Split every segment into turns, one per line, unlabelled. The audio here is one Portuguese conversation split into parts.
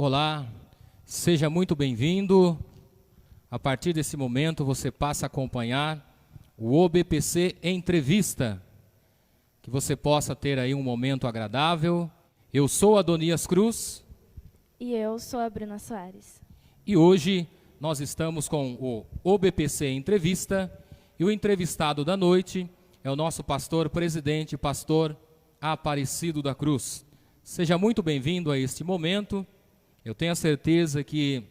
Olá, seja muito bem-vindo. A partir desse momento você passa a acompanhar o OBPC Entrevista. Que você possa ter aí um momento agradável. Eu sou Adonias Cruz.
E eu sou a Bruna Soares.
E hoje nós estamos com o OBPC Entrevista. E o entrevistado da noite é o nosso pastor presidente, pastor Aparecido da Cruz. Seja muito bem-vindo a este momento. Eu tenho a certeza que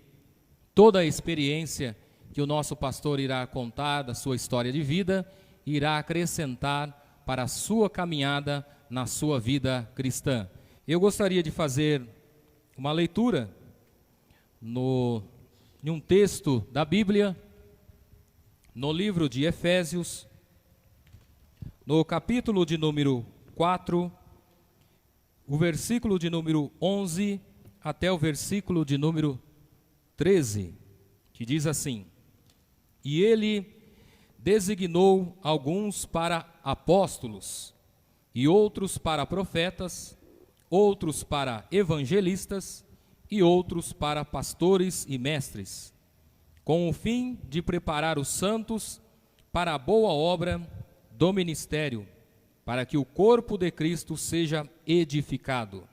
toda a experiência que o nosso pastor irá contar da sua história de vida irá acrescentar para a sua caminhada na sua vida cristã. Eu gostaria de fazer uma leitura em um texto da Bíblia, no livro de Efésios, no capítulo de número 4, o versículo de número 11 até o versículo de número 13, que diz assim: E ele designou alguns para apóstolos, e outros para profetas, outros para evangelistas, e outros para pastores e mestres, com o fim de preparar os santos para a boa obra do ministério, para que o corpo de Cristo seja edificado,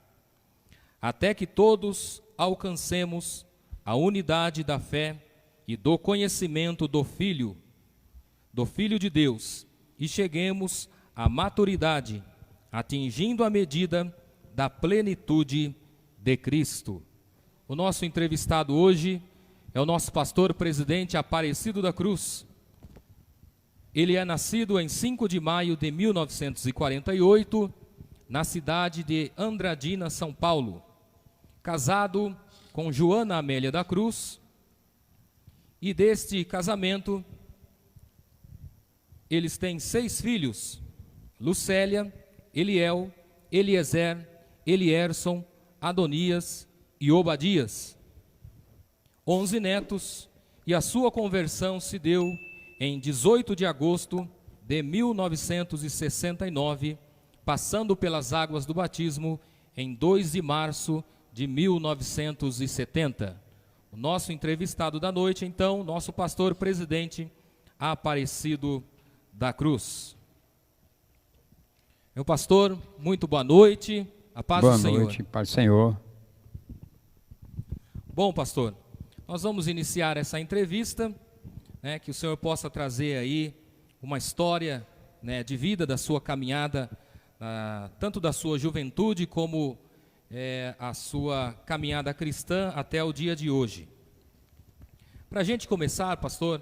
até que todos alcancemos a unidade da fé e do conhecimento do Filho de Deus, e cheguemos à maturidade, atingindo a medida da plenitude de Cristo. O nosso entrevistado hoje é o nosso pastor presidente Aparecido da Cruz. Ele é nascido em 5 de maio de 1948, na cidade de Andradina, São Paulo. Casado com Joana Amélia da Cruz, e deste casamento eles têm 6 filhos: Lucélia, Eliel, Eliezer, Elierson, Adonias e Obadias, 11 netos, e a sua conversão se deu em 18 de agosto de 1969, passando pelas águas do batismo em 2 de março de 1970. O nosso entrevistado da noite, então, nosso pastor presidente Aparecido da Cruz. Meu pastor, muito boa noite, a paz do Senhor.
Boa noite, paz do Senhor.
Bom, pastor, nós vamos iniciar essa entrevista, que o Senhor possa trazer aí uma história, de vida da sua caminhada, tanto da sua juventude como a sua caminhada cristã até o dia de hoje. Para a gente começar, pastor,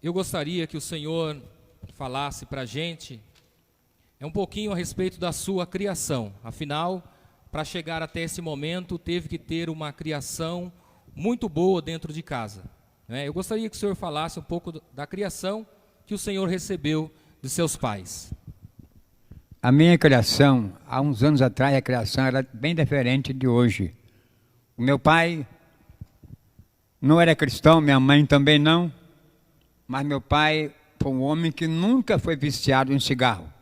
eu gostaria que o Senhor falasse para a gente um pouquinho a respeito da sua criação. Afinal, para chegar até esse momento, teve que ter uma criação muito boa dentro de casa. Eu gostaria que o senhor falasse um pouco da criação que o senhor recebeu de seus pais.
A minha criação, há uns anos atrás, a criação era bem diferente de hoje. O meu pai não era cristão, minha mãe também não, mas meu pai foi um homem que nunca foi viciado em cigarro.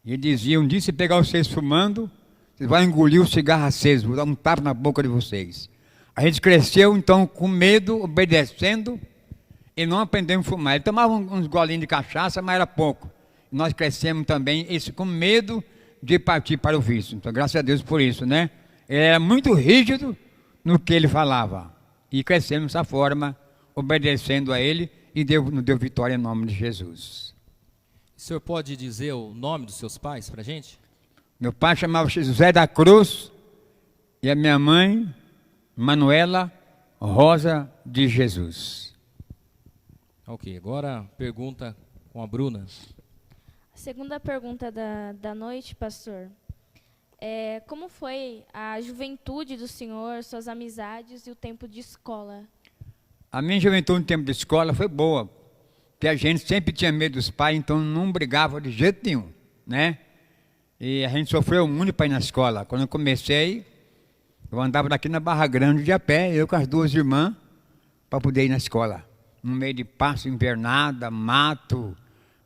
E ele dizia: um dia, se pegar vocês fumando, vocês vão engolir o cigarro aceso, vou dar um tapa na boca de vocês. A gente cresceu, então, com medo, obedecendo, e não aprendemos a fumar. Ele tomava uns golinhos de cachaça, mas era pouco. Nós crescemos também com medo de partir para o vício. Então, graças a Deus por isso, né? Ele era muito rígido no que ele falava. E crescemos dessa forma, obedecendo a ele, e nos deu vitória em nome de Jesus.
O senhor pode dizer o nome dos seus pais para a gente?
Meu pai chamava-se José da Cruz, e a minha mãe, Manuela Rosa de Jesus.
Ok, agora pergunta com a Bruna.
A segunda pergunta da noite, pastor, como foi a juventude do senhor, suas amizades e o tempo de escola?
A minha juventude no tempo de escola foi boa, porque a gente sempre tinha medo dos pais, então não brigava de jeito nenhum, né? E a gente sofreu muito para ir na escola. Quando eu comecei, eu andava daqui na Barra Grande de a pé, eu com as 2 irmãs, para poder ir na escola. No meio de pasto, invernada, mato,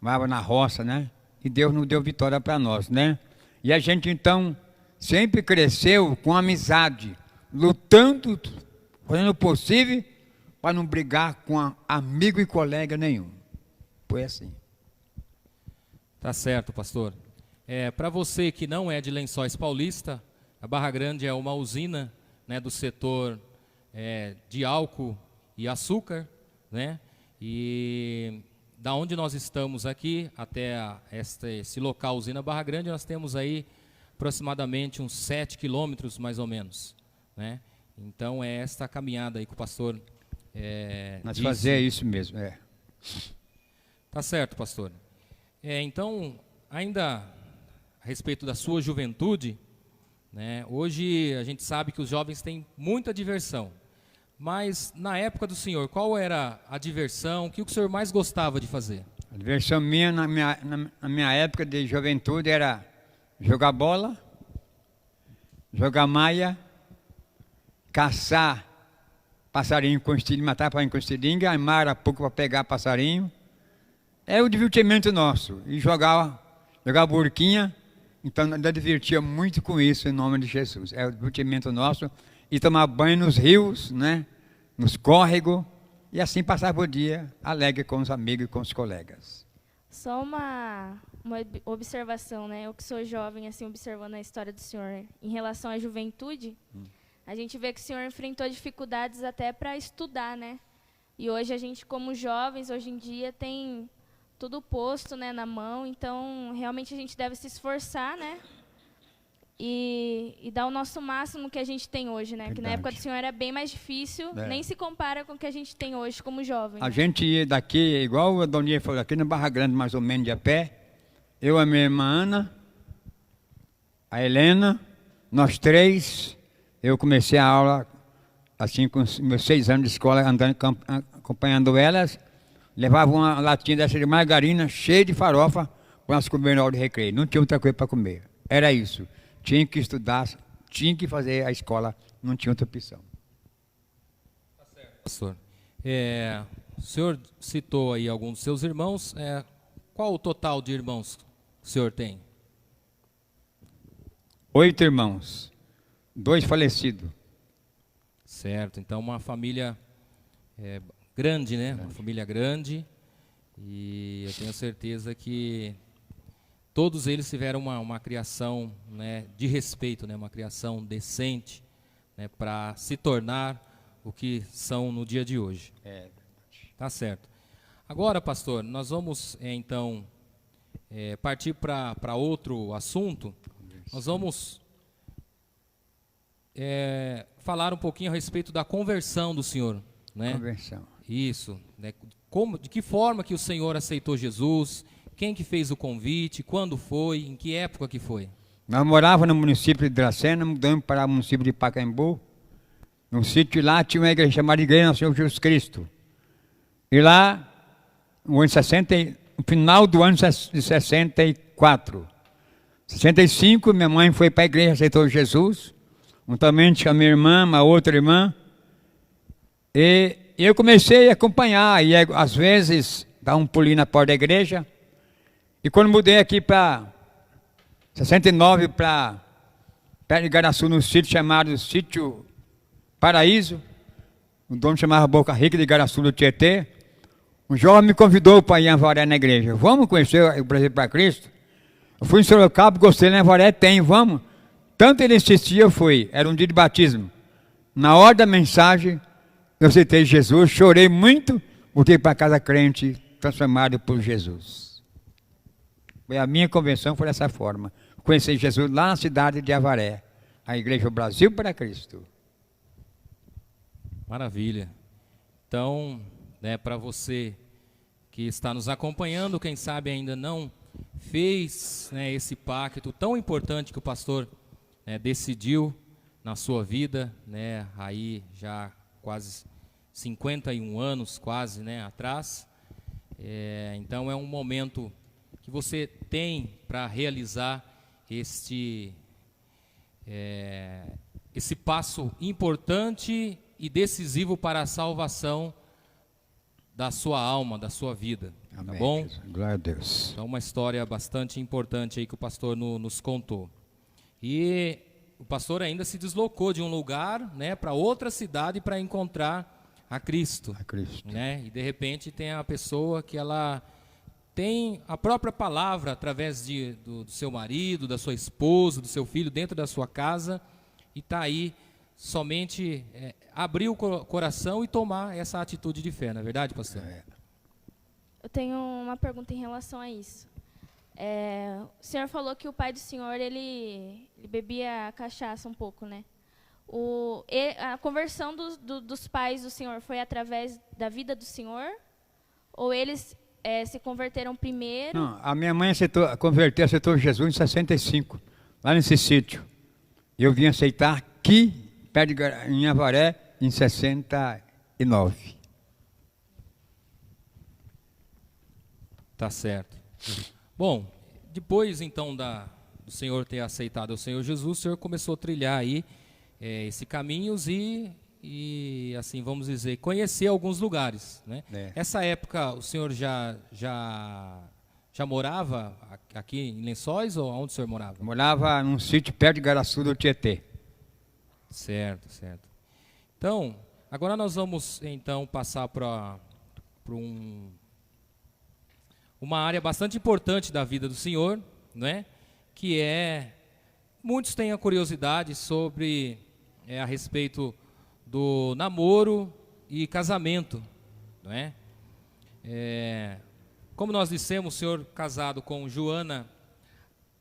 morava na roça, né? E Deus nos deu vitória para nós, né? E a gente, então, sempre cresceu com amizade, lutando, fazendo o possível para não brigar com amigo e colega nenhum. Foi assim.
Tá certo, pastor. Para você que não é de Lençóis Paulista, a Barra Grande é uma usina, né, do setor de álcool e açúcar, né? E da onde nós estamos aqui até esse local, usina Barra Grande, nós temos aí aproximadamente uns 7 quilômetros, mais ou menos, né? Então é esta caminhada aí que o pastor
Nós
disse.
fazer isso mesmo,
Tá certo, pastor. Então, ainda a respeito da sua juventude, né, hoje a gente sabe que os jovens têm muita diversão, mas na época do senhor, qual era a diversão, o que o senhor mais gostava de fazer?
A diversão minha na minha época de juventude era jogar bola, jogar maia, caçar passarinho com estilingue, matar passarinho com estilingue, armar a pouco para pegar passarinho. É o divertimento nosso. E jogar burquinha. Então, nós divertia muito com isso, em nome de Jesus. É o divertimento nosso. E tomar banho nos rios, né? Nos córregos. E assim passava o dia alegre com os amigos e com os colegas.
Só uma observação, né? Eu que sou jovem, assim, observando a história do senhor em relação à juventude, a gente vê que o senhor enfrentou dificuldades até para estudar, né? E hoje a gente, como jovens, hoje em dia, tem tudo posto, né, na mão, então realmente a gente deve se esforçar, né? E dar o nosso máximo que a gente tem hoje, né? Que na época do senhor era bem mais difícil, nem se compara com o que a gente tem hoje como jovem.
A
né?
gente ia daqui, igual a Doninha falou, aqui na Barra Grande, mais ou menos de a pé. Eu, a minha irmã Ana, a Helena, nós três. Eu comecei a aula, assim, com os meus 6 anos de escola, andando, acompanhando elas. Levava uma latinha dessa de margarina, cheia de farofa, para nós comer na hora de recreio. Não tinha outra coisa para comer. Era isso. Tinha que estudar, tinha que fazer a escola, não tinha outra opção.
Tá certo, pastor. O senhor citou aí alguns dos seus irmãos. Qual o total de irmãos que o senhor tem?
8 irmãos. 2 falecidos.
Certo, então uma família grande, né? Uma família grande. E eu tenho certeza que todos eles tiveram uma criação, né, de respeito, né, uma criação decente, né, para se tornar o que são no dia de hoje. Tá certo. Agora, pastor, nós vamos então partir para outro assunto. Nós vamos falar um pouquinho a respeito da conversão do senhor, né?
Conversão.
Isso, né? De que forma que o senhor aceitou Jesus? Quem que fez o convite? Quando foi? Em que época que foi?
Nós morávamos no município de Dracena, mudamos para o município de Pacaembu. No sítio lá tinha uma igreja chamada Igreja do Senhor Jesus Cristo. E lá, no final do ano de 64, 65, minha mãe foi para a igreja, aceitou Jesus. Juntamente com a minha irmã, uma outra irmã. E eu comecei a acompanhar, e às vezes dar um pulinho na porta da igreja. E quando mudei aqui para 69, para perto de Igaraçu, num sítio chamado Sítio Paraíso, o dono chamava Boca Rica de Igaraçu do Tietê, um jovem me convidou para ir em Avaré na igreja. Vamos conhecer o Brasil para Cristo? Eu fui em Sorocaba, gostei, na Avaré tem, vamos. Tanto ele insistia, eu fui. Era um dia de batismo. Na hora da mensagem, eu aceitei Jesus, chorei muito, voltei para casa crente, transformado por Jesus. A minha convenção foi dessa forma. Conheci Jesus lá na cidade de Avaré, a Igreja Brasil para Cristo.
Maravilha. Então, né, para você que está nos acompanhando, quem sabe ainda não fez, né, esse pacto tão importante que o pastor decidiu na sua vida, né, aí já quase 51 anos, quase, né, atrás. Então é um momento que você tem para realizar esse passo importante e decisivo para a salvação da sua alma, da sua vida.
Amém,
tá bom?
Jesus. Glória a Deus.
Então uma história bastante importante aí que o pastor nos contou. E o pastor ainda se deslocou de um lugar, né, para outra cidade para encontrar a Cristo.
A Cristo.
Né? E de repente tem a pessoa que ela tem a própria palavra através do seu marido, da sua esposa, do seu filho dentro da sua casa, e está aí somente abrir o coração e tomar essa atitude de fé, não é verdade, pastor?
Eu tenho uma pergunta em relação a isso. O senhor falou que o pai do senhor, ele bebia cachaça um pouco, né? A conversão dos pais do senhor foi através da vida do senhor? Ou eles se converteram primeiro?
Não, a minha mãe aceitou Jesus em 65, lá nesse sítio. Eu vim aceitar aqui, perto em Avaré, em 69.
Tá certo. Bom, depois então do senhor ter aceitado o Senhor Jesus, o senhor começou a trilhar aí esse caminhos e assim, vamos dizer, conhecer alguns lugares, né? Essa época o senhor já morava aqui em Lençóis ou onde o senhor morava?
Morava num sítio perto de Garaçu do Tietê.
Certo. Então, agora nós vamos então passar para uma área bastante importante da vida do senhor, né? Que muitos têm a curiosidade sobre a respeito do namoro e casamento, não é? Como nós dissemos, o senhor casado com Joana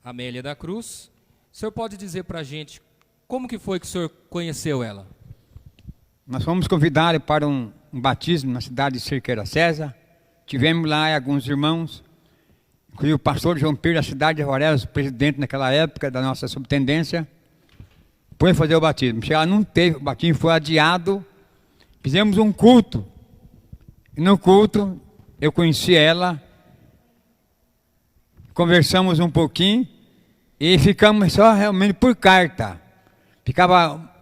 Amélia da Cruz, o senhor pode dizer para a gente como que foi que o senhor conheceu ela?
Nós fomos convidados para um batismo na cidade de Cerqueira César. Tivemos lá alguns irmãos, inclusive o pastor João Pires da cidade de Avaré, presidente naquela época da nossa subtendência, foi fazer o batismo. Chegar, não teve, o batismo foi adiado. Fizemos um culto. E no culto, eu conheci ela, conversamos um pouquinho e ficamos só realmente por carta. Ficava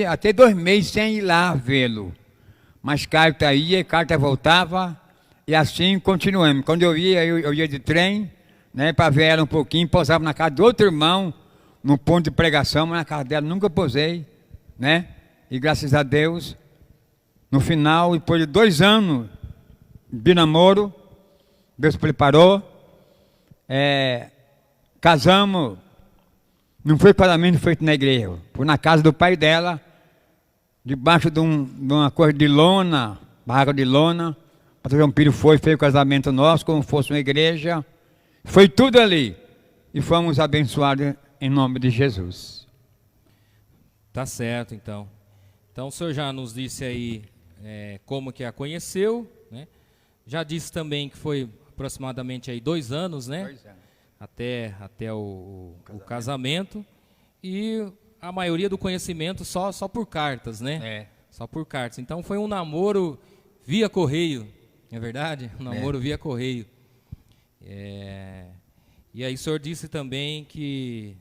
até 2 meses sem ir lá vê-lo. Mas carta ia, carta voltava, e assim continuamos. Quando eu ia de trem, né, para ver ela um pouquinho, pousava na casa de outro irmão, no ponto de pregação, mas na casa dela nunca posei, né? E graças a Deus, no final, depois de 2 anos de namoro, Deus preparou, casamos. Não foi casamento feito na igreja, foi na casa do pai dela, debaixo de uma coisa de lona, barraca de lona. O pastor João Pires fez o casamento nosso, como fosse uma igreja. Foi tudo ali. E fomos abençoados em nome de Jesus.
Tá certo, então. Então o senhor já nos disse aí como que a conheceu, né? Já disse também que foi aproximadamente aí 2 anos, né?
2 anos.
Até o casamento. E a maioria do conhecimento só por cartas, né? Só por cartas. Então foi um namoro via correio, não é verdade? Um namoro via correio. E aí o senhor disse também que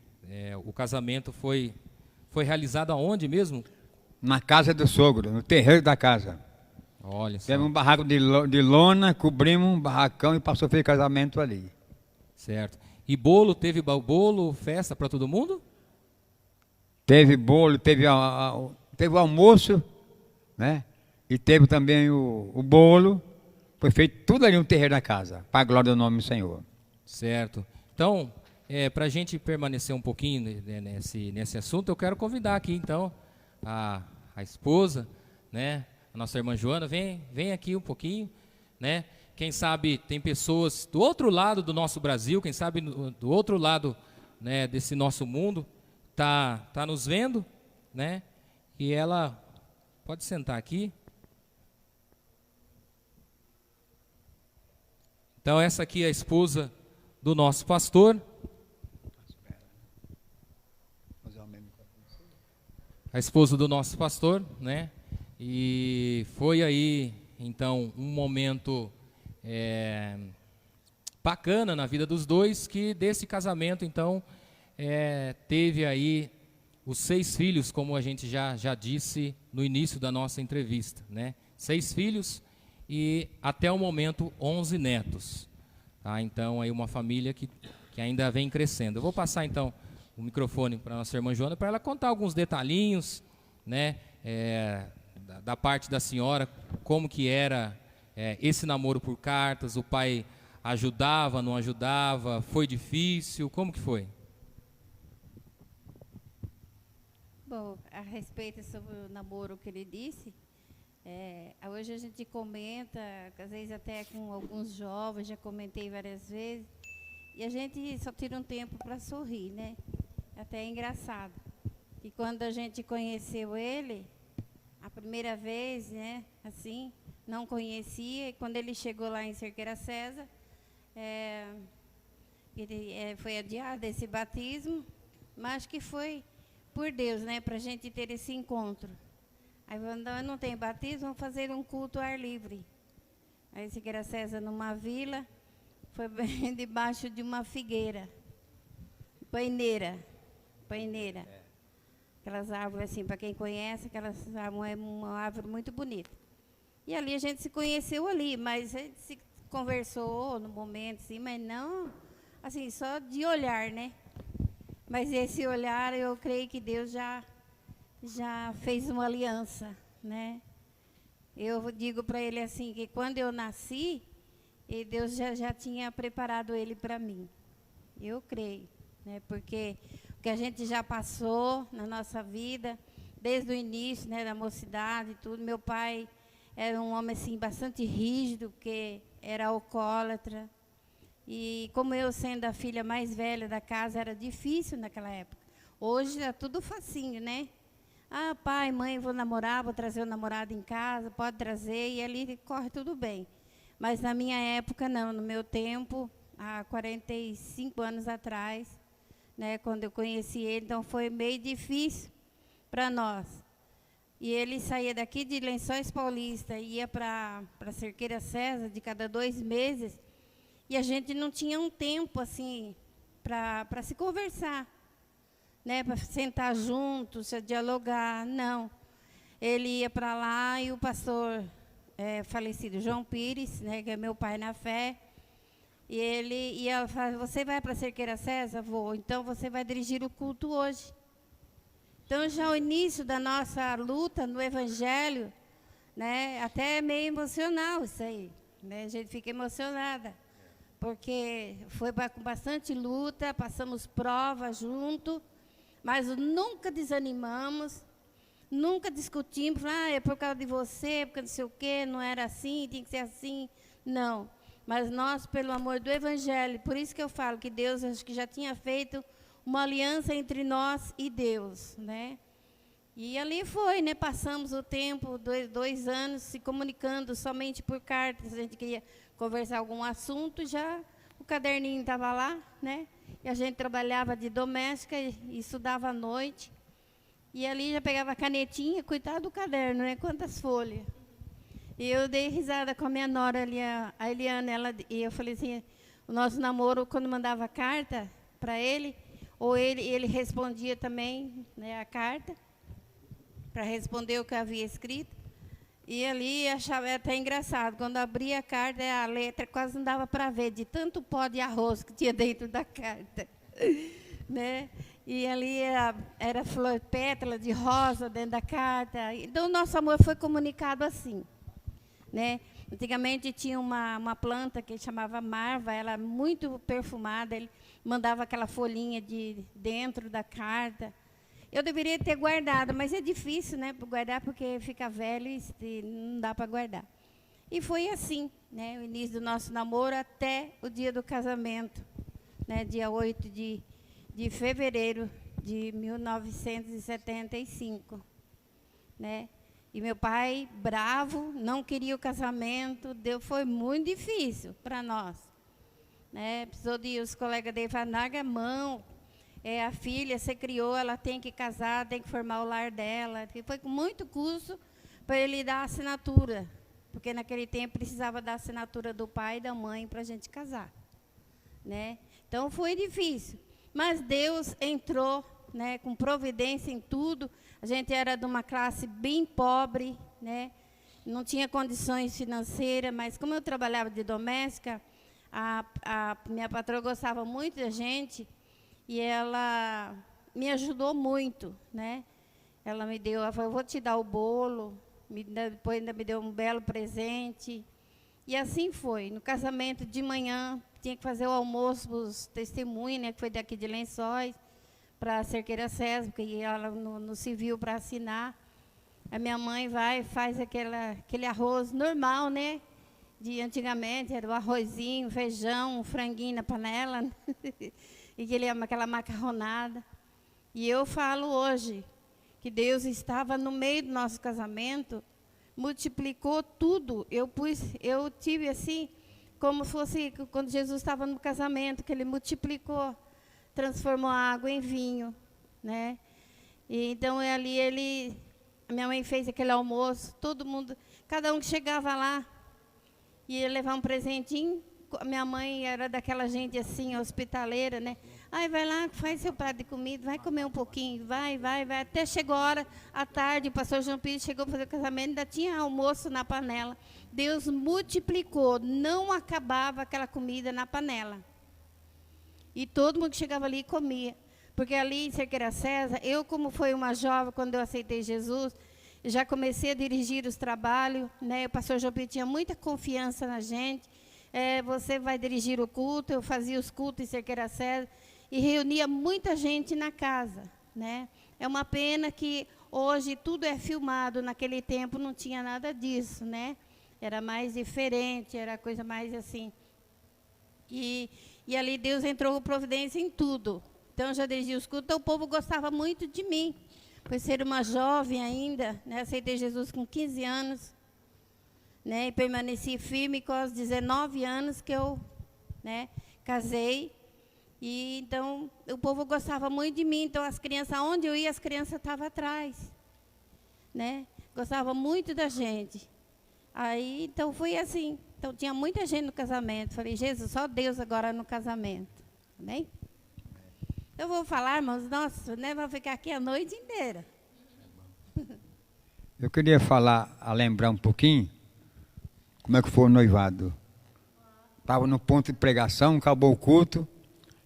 o casamento foi realizado aonde mesmo?
Na casa do sogro, no terreiro da casa.
Olha só.
Temos um barraco de lona, cobrimos um barracão e passou a fazer casamento ali.
Certo. E bolo, teve bolo, festa para todo mundo?
Teve bolo, teve o almoço, né? E teve também o bolo. Foi feito tudo ali no terreiro da casa, para a glória do nome do Senhor.
Certo. Então, para a gente permanecer um pouquinho nesse assunto, eu quero convidar aqui, então, a esposa, né? A nossa irmã Joana, vem aqui um pouquinho, né? Quem sabe tem pessoas do outro lado do nosso Brasil, quem sabe do outro lado, né, desse nosso mundo, tá nos vendo, né? E ela pode sentar aqui. Então essa aqui é a esposa do nosso pastor. A esposa do nosso pastor, né? E foi aí, então, um momento bacana na vida dos dois, que desse casamento, então, teve aí os 6 filhos, como a gente já disse no início da nossa entrevista, né? 6 filhos e, até o momento, 11 netos. Tá? Então, aí uma família que ainda vem crescendo. Eu vou passar, então, o microfone para a nossa irmã Joana, para ela contar alguns detalhinhos, né, da parte da senhora, como que era esse namoro por cartas, o pai ajudava, não ajudava, foi difícil, como que foi?
Bom, a respeito sobre o namoro que ele disse, hoje a gente comenta, às vezes até com alguns jovens, já comentei várias vezes, e a gente só tira um tempo para sorrir, né? Até é engraçado. E quando a gente conheceu ele, a primeira vez, né, assim, não conhecia, e quando ele chegou lá em Cerqueira César, ele foi adiado esse batismo, mas que foi por Deus, né, para a gente ter esse encontro. Aí não tem batismo, vamos fazer um culto ao ar livre. Aí Cerqueira César, numa vila, foi bem debaixo de uma figueira, paineira. Aquelas árvores, assim, para quem conhece, aquelas árvores, é uma árvore muito bonita. E ali a gente se conheceu ali, mas a gente se conversou no momento, assim, mas não, assim, só de olhar, né? Mas esse olhar, eu creio que Deus já fez uma aliança, né? Eu digo para ele assim, que quando eu nasci, Deus já tinha preparado ele para mim. Eu creio, né? Porque o que a gente já passou na nossa vida, desde o início, né, da mocidade e tudo. Meu pai era um homem assim bastante rígido, porque era alcoólatra. E como eu, sendo a filha mais velha da casa, era difícil naquela época. Hoje é tudo facinho, né? Ah, pai, mãe, vou namorar, vou trazer o namorado em casa, pode trazer, e ali corre tudo bem. Mas na minha época, não. No meu tempo, há 45 anos atrás, né, quando eu conheci ele, então foi meio difícil para nós. E ele saía daqui de Lençóis Paulista, ia para Cerqueira César de cada 2 meses, e a gente não tinha um tempo assim para se conversar, né, para sentar juntos, dialogar, não. Ele ia para lá e o pastor falecido João Pires, né, que é meu pai na fé, e ele ia falar, você vai para Cerqueira César? Vou. Então você vai dirigir o culto hoje. Então já o início da nossa luta no Evangelho, né, até é meio emocional isso aí, né, a gente fica emocionada, porque foi com bastante luta, passamos provas junto, mas nunca desanimamos, nunca discutimos, é por causa de você, porque não sei o quê, não era assim, tem que ser assim. Não. Mas nós, pelo amor do Evangelho, por isso que eu falo que Deus, acho que já tinha feito uma aliança entre nós e Deus, né? E ali foi, né? Passamos o tempo, 2 anos, se comunicando somente por cartas. A gente queria conversar algum assunto, já o caderninho estava lá, né? E a gente trabalhava de doméstica e estudava à noite. E ali já pegava a canetinha, coitado do caderno, né? Quantas folhas. E eu dei risada com a minha nora ali, a Eliana, e eu falei assim, o nosso namoro, quando mandava carta para ele, ou ele respondia também, né, a carta, para responder o que eu havia escrito. E ali achava até engraçado, quando abria a carta, a letra quase não dava para ver, de tanto pó de arroz que tinha dentro da carta. Né? E ali era flor, pétala de rosa dentro da carta. Então, o nosso amor foi comunicado assim. Né? Antigamente tinha uma planta que chamava marva, ela muito perfumada, ele mandava aquela folhinha de dentro da carta. Eu deveria ter guardado, mas é difícil, né, para guardar, porque fica velho e não dá para guardar. E foi assim, né, o início do nosso namoro até o dia do casamento, né, dia 8 de fevereiro de 1975, né? E meu pai, bravo, não queria o casamento, foi muito difícil para nós. Né? Precisou de os colegas dele falar, larga a mão, a filha, você criou, ela tem que casar, tem que formar o lar dela. E foi com muito custo para ele dar a assinatura, porque naquele tempo precisava da assinatura do pai e da mãe para a gente casar. Né? Então foi difícil, mas Deus entrou, né, com providência em tudo. A gente era de uma classe bem pobre, né? Não tinha condições financeiras, mas como eu trabalhava de doméstica, a minha patroa gostava muito da gente, e ela me ajudou muito, né? Ela me deu, ela falou, eu vou te dar o bolo, depois ainda me deu um belo presente. E assim foi. No casamento de manhã, tinha que fazer o almoço para os testemunhos, né, que foi daqui de Lençóis, para a Cerqueira César, porque ela no civil para assinar. A minha mãe vai e faz aquele arroz normal, né? De antigamente, era o arrozinho, feijão, um franguinho na panela, e aquela macarronada. E eu falo hoje que Deus estava no meio do nosso casamento, multiplicou tudo. Eu tive assim, como fosse quando Jesus estava no casamento, que ele multiplicou, transformou a água em vinho, né? E então ali a minha mãe fez aquele almoço, todo mundo, cada um que chegava lá ia levar um presentinho. A minha mãe era daquela gente assim, hospitaleira, né? Ai, vai lá, faz seu prato de comida, vai comer um pouquinho, vai. Até chegou a hora, à tarde, o pastor João Pires chegou para fazer o casamento, ainda tinha almoço na panela. Deus multiplicou, não acabava aquela comida na panela. E todo mundo que chegava ali comia. Porque ali em Cerqueira César, eu como fui uma jovem, quando eu aceitei Jesus, já comecei a dirigir os trabalhos, né? O pastor João Pires tinha muita confiança na gente. Você vai dirigir o culto, eu fazia os cultos em Cerqueira César e reunia muita gente na casa, né? É uma pena que hoje tudo é filmado, naquele tempo não tinha nada disso, né? Era mais diferente, era coisa mais assim. E ali Deus entrou com providência em tudo. Então eu já dirigi os cultos, então o povo gostava muito de mim, por ser uma jovem ainda, né? Aceitei Jesus com 15 anos. Né, e permaneci firme com os 19 anos que eu, né, casei. E então o povo gostava muito de mim. Então as crianças, onde eu ia, as crianças estavam atrás, né? Gostavam muito da gente. Aí então foi assim. Então tinha muita gente no casamento. Falei, Jesus, só Deus agora no casamento. Amém? Eu vou falar, irmãos, nossa, né, vou ficar aqui a noite inteira.
Eu queria lembrar um pouquinho como é que foi o noivado. Estava no ponto de pregação, acabou o culto.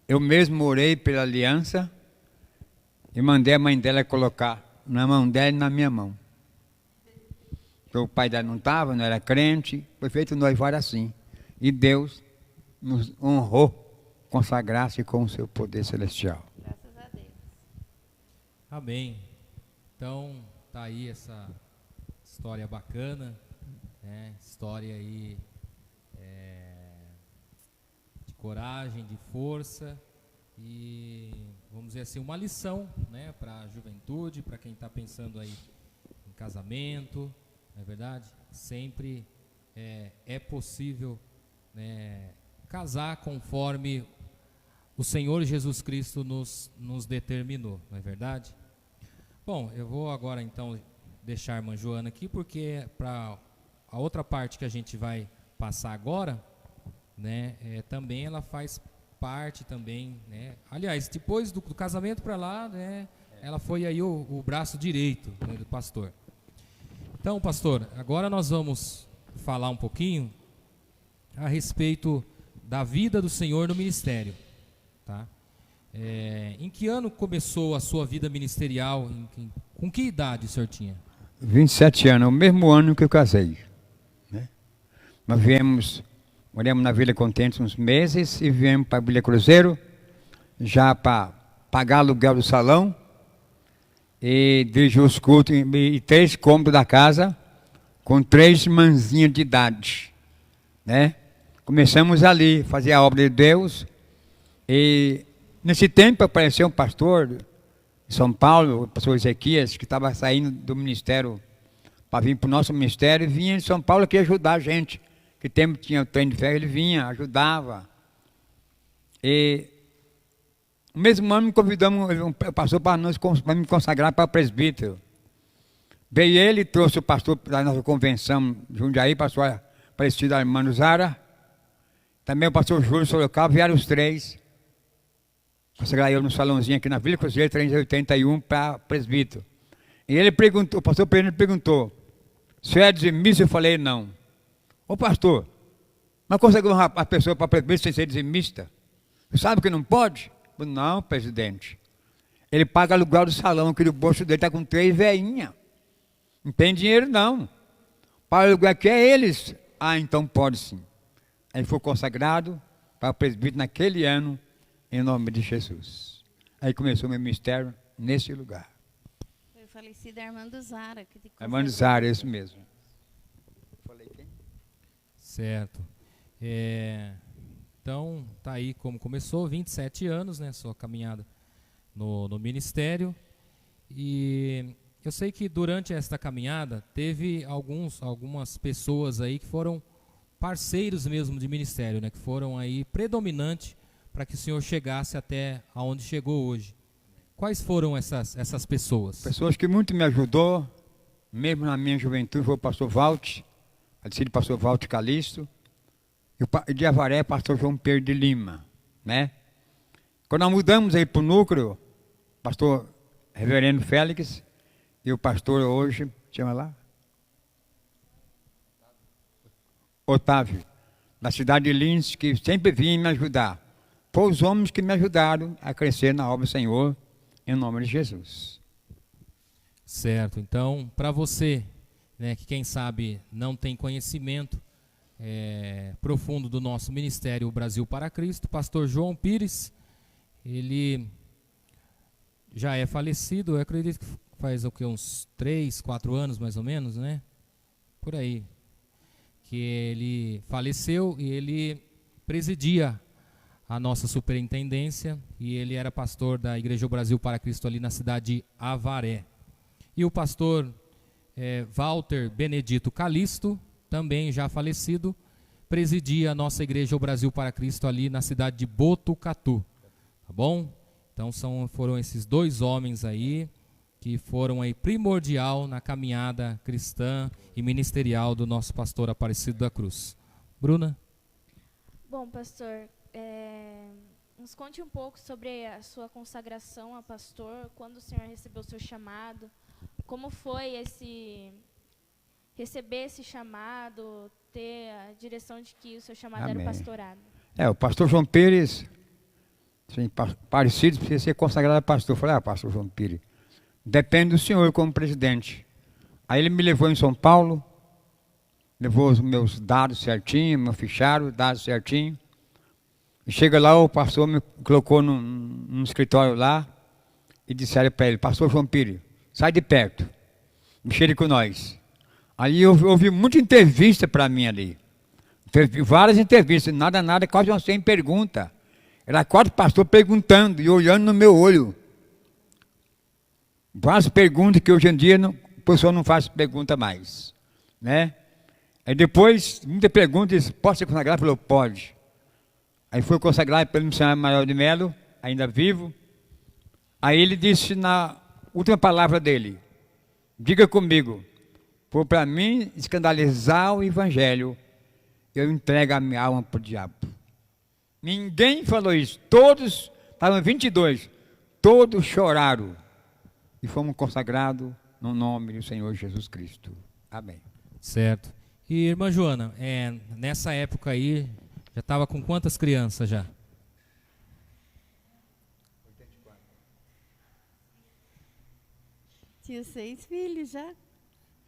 Eu mesmo orei pela aliança e mandei a mãe dela colocar na mão dela e na minha mão. Porque o pai dela não estava, não era crente. Foi feito o noivado assim. E Deus nos honrou com essa graça e com o seu poder celestial.
Graças a Deus.
Amém. Então, tá aí essa história bacana. História aí de coragem, de força e, vamos dizer assim, uma lição, né, para a juventude, para quem está pensando aí em casamento, não é verdade? Sempre é possível, né, casar conforme o Senhor Jesus Cristo nos determinou, não é verdade? Bom, eu vou agora então deixar a irmã Joana aqui, porque para a outra parte que a gente vai passar agora, né, também ela faz parte também, né, aliás, depois do casamento para lá, né, ela foi aí o braço direito, né, do pastor. Então, pastor, agora nós vamos falar um pouquinho a respeito da vida do senhor no ministério, tá? Em que ano começou a sua vida ministerial? Com que idade o senhor tinha?
27 anos, o mesmo ano que eu casei. Nós moramos na Vila Contente uns meses e viemos para a Vila Cruzeiro, já para pagar aluguel do salão e dirigir os cultos e 3 cômodos da casa com 3 irmãzinhas de idade, né? Começamos ali, fazer a obra de Deus e nesse tempo apareceu um pastor de São Paulo, o pastor Ezequias, que estava saindo do ministério para vir para o nosso ministério e vinha de São Paulo aqui ajudar a gente. Que tempo tinha o trem de ferro, ele vinha, ajudava. E no mesmo ano convidamos, passou para me consagrar para presbítero. Veio ele, trouxe o pastor para a nossa convenção de Jundiaí, pastor Aparecido Armando Zara. Também o pastor Júlio Sorocaba, vieram os 3. Consagrar eu no salãozinho aqui na Vila Cruzeiro, 381, para presbítero. E ele perguntou, o pastor Pedro perguntou, se é dizimista? Eu falei, não. Ô pastor, mas consegue uma pessoa para presbítero sem ser dizimista? Você sabe que não pode? Não, presidente. Ele paga aluguel do salão, que no bolso dele está com 3 veinhas. Não tem dinheiro, não. Para o aluguel aqui é eles. Ah, então pode sim. Aí foi consagrado para o presbítero naquele ano, em nome de Jesus. Aí começou o meu ministério nesse lugar.
Foi falecida a irmã do Zara.
Irmã Zara, isso mesmo. Falei quem?
Certo. Então, tá aí como começou, 27 anos, né, sua caminhada no ministério. E eu sei que durante esta caminhada teve algumas pessoas aí que foram parceiros mesmo de ministério, né, que foram aí predominantes para que o senhor chegasse até aonde chegou hoje. Quais foram essas pessoas?
Pessoas que muito me ajudou, mesmo na minha juventude, foi o pastor Valt, falecido pastor Valt Calixto, e de Avaré, pastor João Pedro de Lima, né? Quando nós mudamos aí para o núcleo, pastor reverendo Félix, e o pastor hoje, chama lá? Otávio, da cidade de Lins, que sempre vinha me ajudar. Foram os homens que me ajudaram a crescer na obra do Senhor, em nome de Jesus.
Certo. Então, para você, né, que quem sabe não tem conhecimento profundo do nosso ministério Brasil para Cristo, pastor João Pires, ele já é falecido, eu acredito que faz uns 3, 4 anos mais ou menos, né? Por aí. Que ele faleceu e ele presidia a nossa superintendência e ele era pastor da Igreja Brasil para Cristo ali na cidade de Avaré. E o pastor Walter Benedito Calixto, também já falecido, presidia a nossa Igreja Brasil para Cristo ali na cidade de Botucatu. Tá bom? Então foram esses 2 homens aí que foram aí primordial na caminhada cristã e ministerial do nosso pastor Aparecido da Cruz. Bruna?
Bom, pastor, nos conte um pouco sobre a sua consagração a pastor, quando o senhor recebeu o seu chamado, como foi receber esse chamado, ter a direção de que o seu chamado
Amém.
era o pastorado.
O pastor João Pires, assim, parecido, precisa ser consagrado a pastor. Eu falei, pastor João Pires, depende do senhor como presidente. Aí ele me levou em São Paulo, levou os meus dados certinho, meu fichário, dados certinho. E chega lá, o pastor me colocou num escritório lá e disseram para ele, pastor João Pires, sai de perto, mexer com nós. Aí eu ouvi muita entrevista para mim ali. Várias entrevistas, nada, quase umas 100 perguntas. Era 4 pastores perguntando e olhando no meu olho. Várias perguntas que hoje em dia o pessoal não faz pergunta mais. Né? Aí depois, muita pergunta, disse, pode ser consagrado? Falou, pode. Aí foi consagrado pelo missionário Maior de Melo, ainda vivo. Aí ele disse na última palavra dele, diga comigo, por para mim escandalizar o evangelho, eu entrego a minha alma para o diabo. Ninguém falou isso, todos, estavam 22, todos choraram. E fomos consagrados no nome do Senhor Jesus Cristo. Amém.
Certo. E irmã Joana, nessa época aí, já estava com quantas crianças já?
84. Tinha 6 filhos já.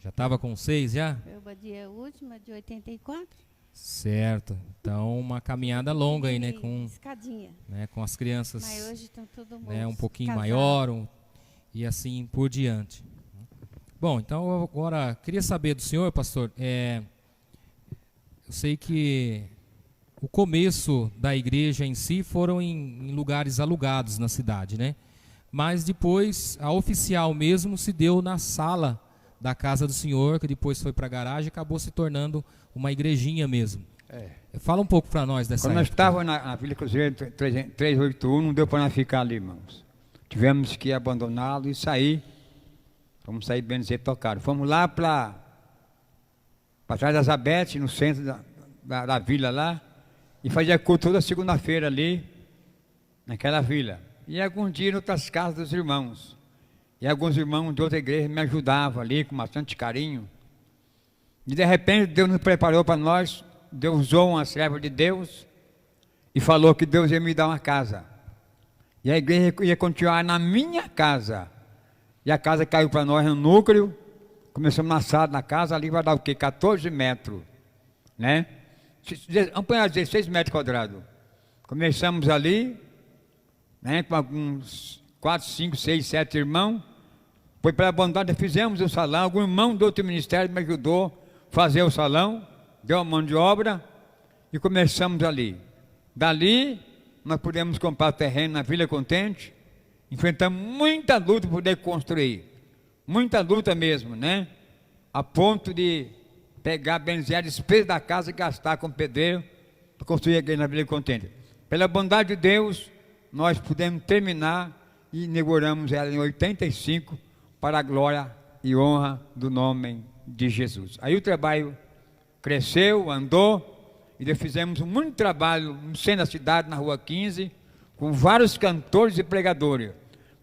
Já estava com 6 já?
Eu bati a última, de 84.
Certo. Então, uma caminhada longa aí, né?
Escadinha.
Né, com as crianças.
Mas hoje estão todos
né, um pouquinho
casados.
maior e assim por diante. Bom, então agora queria saber do senhor, pastor, eu sei que o começo da igreja em si foram em lugares alugados na cidade, né? Mas depois a oficial mesmo se deu na sala da casa do senhor, que depois foi para a garagem e acabou se tornando uma igrejinha mesmo. Fala um pouco para nós dessa
Quando
época.
nós estávamos na Vila Cruzeiro 381, não deu para nós ficar ali, irmãos. Tivemos que abandoná-lo e sair. Vamos sair, bem dizer, tocaram. Fomos lá para trás das Abetes, no centro da vila lá, e fazia culto toda segunda-feira ali, naquela vila. E alguns dias em outras casas dos irmãos. E alguns irmãos de outra igreja me ajudavam ali, com bastante carinho. E de repente Deus nos preparou para nós, Deus usou uma serva de Deus e falou que Deus ia me dar uma casa. E a igreja ia continuar na minha casa. E a casa caiu para nós no núcleo. Começamos na sala da casa, ali vai dar o quê? 14 metros. Né? Vamos pôr 16 metros quadrados. Começamos ali, né, com alguns 4, 5, 6, 7 irmãos. Foi pela bondade, fizemos o salão. Algum irmão do outro ministério me ajudou a fazer o salão. Deu a mão de obra e começamos ali. Dali, nós pudemos comprar terreno na Vila Contente. Enfrentamos muita luta para poder construir. Muita luta mesmo, né? A ponto de pegar, benzer a despesa da casa e gastar com pedreiro para construir a igreja na Vila Contente. Pela bondade de Deus, nós pudemos terminar e inauguramos ela em 85 para a glória e honra do nome de Jesus. Aí o trabalho cresceu, andou, e nós fizemos muito trabalho no centro da cidade, na Rua 15, com vários cantores e pregadores.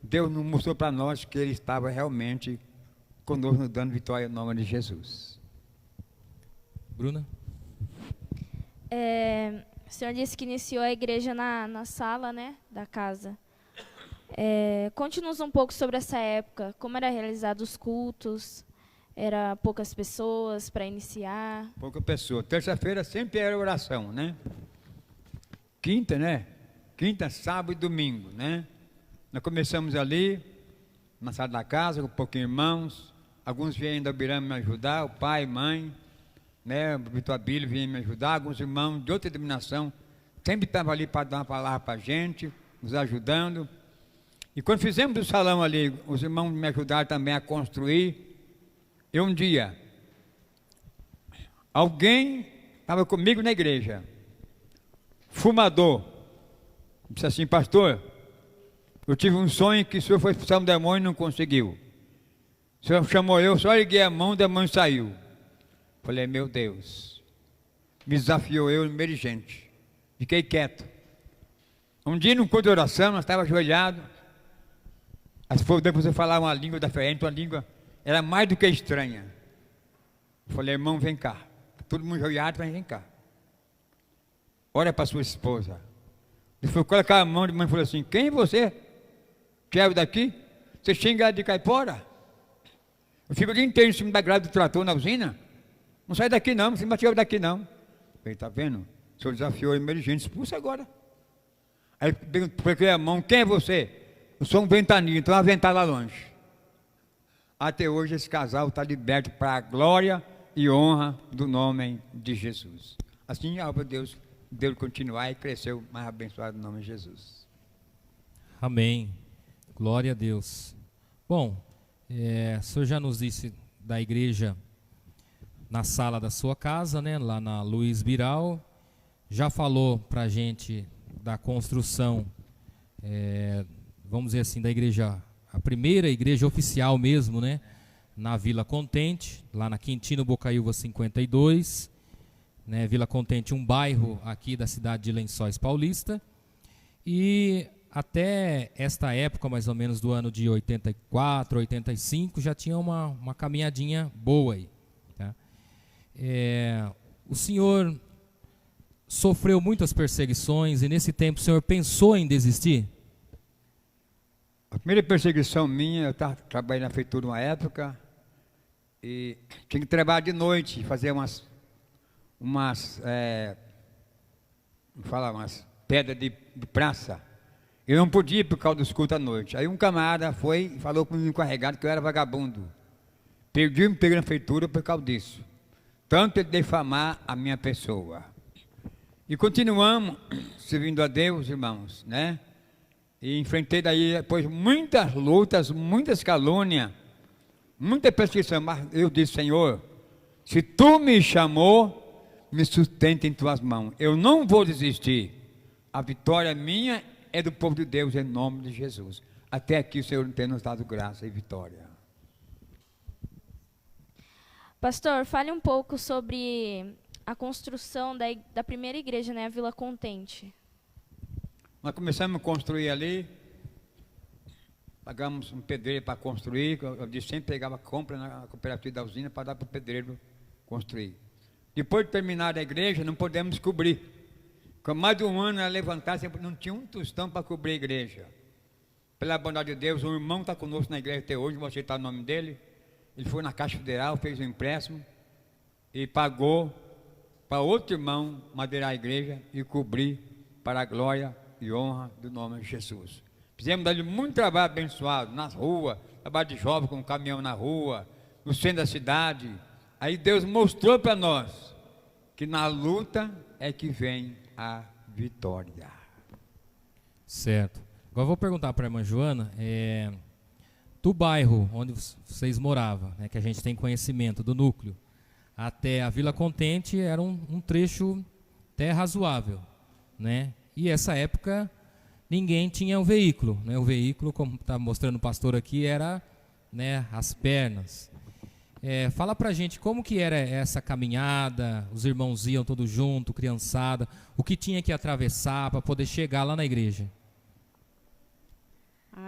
Deus nos mostrou para nós que Ele estava realmente conosco, nos dando vitória no nome de Jesus.
Bruna?
O senhor disse que iniciou a igreja na sala, né, da casa. Conte-nos um pouco sobre essa época, como era realizado os cultos, era poucas pessoas para iniciar?
Pouca pessoa. Terça-feira sempre era oração, né? Quinta, né? Quinta, sábado e domingo, né? Nós começamos ali, na sala da casa, com poucos irmãos. Alguns vieram da Ubirama me ajudar, o pai, mãe, né? O Vitor Abílio vinha me ajudar. Alguns irmãos de outra denominação sempre estavam ali para dar uma palavra para a gente, nos ajudando. E quando fizemos o salão ali, os irmãos me ajudaram também a construir. E um dia, alguém estava comigo na igreja, fumador, disse assim: pastor, eu tive um sonho que o senhor foi expulsar um demônio e não conseguiu. O senhor chamou eu, só liguei a mão, o demônio saiu. Falei: meu Deus, me desafiou eu no meio de gente. Fiquei quieto. Um dia, num culto de oração, nós estávamos ajoelhados. Depois eu falar uma língua diferente, uma língua era mais do que estranha. Eu falei: irmão, vem cá. Todo mundo joiado, mas vem cá. Olha para sua esposa. Ele foi colocar a mão de mãe e falou assim: quem é você? Quero daqui? Você xinga de caipora? Eu fico o dia inteiro em cima da grade do trator na usina. Não sai daqui não, não se bateu daqui não. Eu falei: tá vendo? O senhor desafiou a emergente, expulsa agora. Aí peguei a mão: quem é você? Eu sou um ventania, então eu vou ventar lá longe. Até hoje esse casal está liberto para a glória e honra do nome de Jesus. Assim a obra de Deus deu continuar e cresceu mais abençoado no nome de Jesus.
Amém. Glória a Deus. Bom, o senhor já nos disse da igreja na sala da sua casa, né, lá na Luiz Biral. Já falou para a gente da construção, vamos dizer assim, da igreja, a primeira igreja oficial mesmo, né? Na Vila Contente, lá na Quintino Bocaiúva 52, né? Vila Contente, um bairro aqui da cidade de Lençóis Paulista. E até esta época, mais ou menos do ano de 84, 85, já tinha uma caminhadinha boa aí. Tá? O senhor sofreu muitas perseguições e nesse tempo o senhor pensou em desistir?
A primeira perseguição minha, eu estava trabalhando na feitura uma época e tinha que trabalhar de noite, fazer umas pedras de praça. Eu não podia ir por causa dos cultos à noite. Aí um camarada foi e falou comigo encarregado que eu era vagabundo. Perdi o emprego na feitura por causa disso. Tanto ele difamar a minha pessoa. E continuamos servindo a Deus, irmãos, né? E enfrentei daí depois muitas lutas, muitas calúnias, muita perseguição. Mas eu disse: Senhor, se Tu me chamou, me sustenta em Tuas mãos. Eu não vou desistir. A vitória minha é do povo de Deus, em nome de Jesus. Até aqui o Senhor tem nos dado graça e vitória.
Pastor, fale um pouco sobre a construção da primeira igreja, né, a Vila Contente.
Nós começamos a construir ali, pagamos um pedreiro para construir. Eu disse, sempre pegava compra na cooperativa da usina para dar para o pedreiro construir. Depois de terminar a igreja, não podemos cobrir. Com mais de um ano a levantar, sempre não tinha um tostão para cobrir a igreja. pela bondade de Deus, um irmão está conosco na igreja até hoje, vou aceitar o nome dele. Ele foi na Caixa Federal, fez um empréstimo e pagou para outro irmão madeirar a igreja e cobrir para a glória e honra do nome de Jesus. Fizemos dali muito trabalho abençoado, nas ruas, trabalho de jovem com um caminhão na rua, no centro da cidade. Aí Deus mostrou para nós que na luta é que vem a vitória.
Certo. Agora eu vou perguntar para a irmã Joana, do bairro onde vocês moravam, né, que a gente tem conhecimento do núcleo, até a Vila Contente era um trecho até razoável, né? E essa época ninguém tinha um veículo, né? O veículo, como está mostrando o pastor aqui, era, né, as pernas. Fala pra gente como que era essa caminhada, os irmãos iam todos juntos, criançada, o que tinha que atravessar para poder chegar lá na igreja.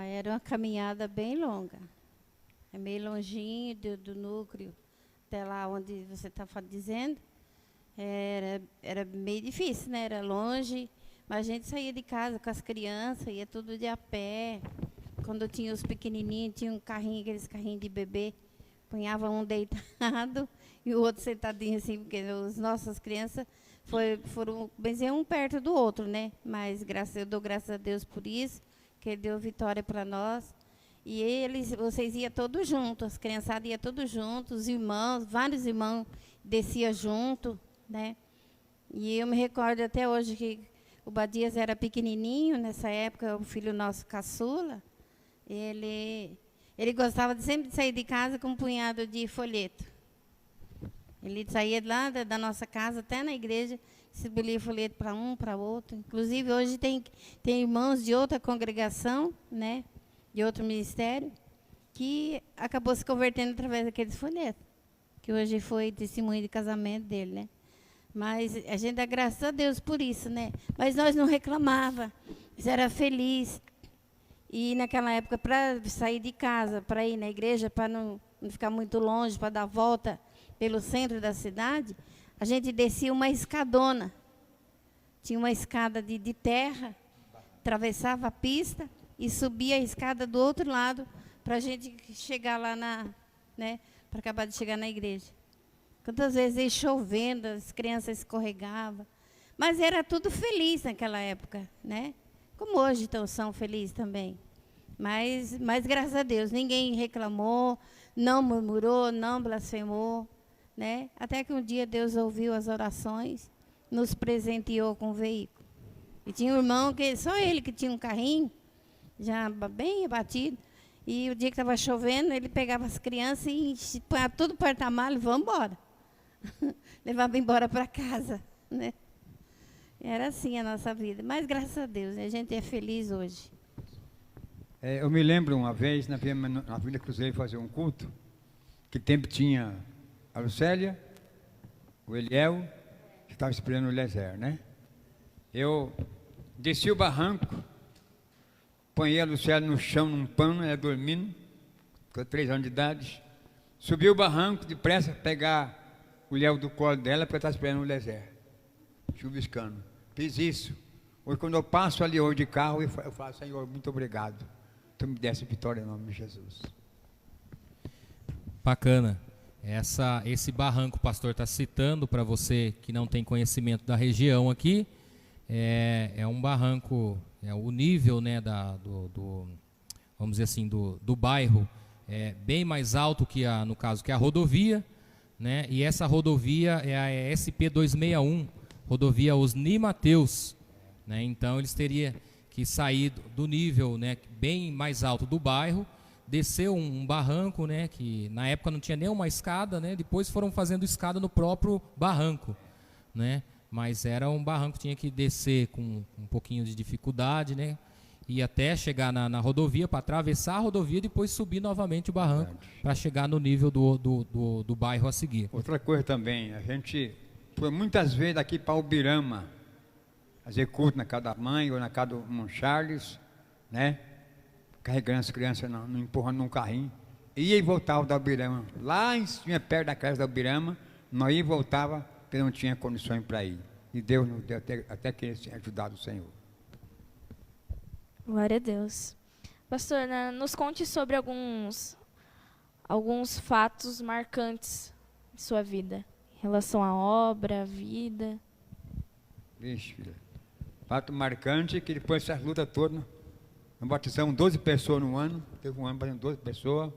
Era uma caminhada bem longa. É meio longinho do núcleo, até lá onde você está dizendo. Era meio difícil, né? Era longe, mas a gente saía de casa com as crianças, ia tudo de a pé. Quando tinha os pequenininhos, tinha um carrinho, aqueles carrinhos de bebê, punhava um deitado e o outro sentadinho assim, porque as nossas crianças foram bem um perto do outro, né? Mas eu dou graças a Deus por isso, que Ele deu vitória para nós. E vocês iam todos juntos, as criançadas iam todos juntos, os irmãos, vários irmãos desciam junto, né? E eu me recordo até hoje que o Badias era pequenininho nessa época, o filho nosso caçula. Ele gostava sempre de sair de casa com um punhado de folheto. Ele saía lá da nossa casa até na igreja, distribuía folheto para um, para outro. Inclusive, hoje tem irmãos de outra congregação, né, de outro ministério, que acabou se convertendo através daqueles folhetos, que hoje foi testemunho de casamento dele, né? Mas a gente dá graças a Deus por isso, né? Mas nós não reclamava, nós era feliz. E naquela época, para sair de casa, para ir na igreja, para não ficar muito longe, para dar volta pelo centro da cidade, a gente descia uma escadona. Tinha uma escada de terra, atravessava a pista e subia a escada do outro lado para a gente chegar lá né, para acabar de chegar na igreja. Quantas vezes ia chovendo, as crianças escorregavam. Mas era tudo feliz naquela época, né? Como hoje então são felizes também. Mas graças a Deus, ninguém reclamou, não murmurou, não blasfemou, né? Até que um dia Deus ouviu as orações, nos presenteou com um veículo. E tinha um irmão, que só ele que tinha um carrinho, já bem abatido, e o dia que estava chovendo, ele pegava as crianças e punha tudo no porta-malas e vamos embora. Levava embora para casa, né? Era assim a nossa vida. Mas graças a Deus, a gente é feliz hoje.
Eu me lembro uma vez, na Vila Cruzeiro, fazer um culto, que tempo tinha a Lucélia, o Eliel, que estava esperando o Lezer, né? Eu desci o barranco, ponhei a Lucélia no chão, num pano, ela dormindo, com 3 anos de idade. Subi o barranco, depressa, pegar o Léo do colo dela, porque eu estava esperando o Lezer, chuviscando. Fiz isso. Hoje, quando eu passo ali hoje de carro, eu falo, Senhor, muito obrigado. Tu me desse vitória em nome de Jesus.
Bacana. Esse barranco o pastor está citando, para você que não tem conhecimento da região aqui, é um barranco, o nível, né, vamos dizer assim, do bairro é bem mais alto que no caso, que a rodovia, né? E essa rodovia é a SP-261, rodovia Osni Mateus, né? Então eles teriam que sair do nível, né, bem mais alto do bairro, descer um barranco, né, que na época não tinha nenhuma escada, né? Depois foram fazendo escada no próprio barranco, né? Mas era um barranco que tinha que descer com um pouquinho de dificuldade, né? E até chegar na rodovia, para atravessar a rodovia e depois subir novamente o barranco para chegar no nível do bairro a seguir.
Outra coisa também, a gente foi muitas vezes daqui para Ubirama, fazer culto na casa da mãe ou na casa do irmão Charles, né? Carregando as crianças, não empurrando num carrinho. Ia e voltava da Ubirama. Lá em cima, perto da casa da Ubirama, nós ia e voltava, porque não tinha condições para ir. E Deus nos deu até que ele tenha ajudado o Senhor.
Glória a Deus. Pastor, nos conte sobre alguns fatos marcantes de sua vida, em relação à obra, à vida.
Vixe, filha. Fato marcante é que depois dessa luta toda, nós batizamos 12 pessoas no ano, teve um ano batizando 12 pessoas.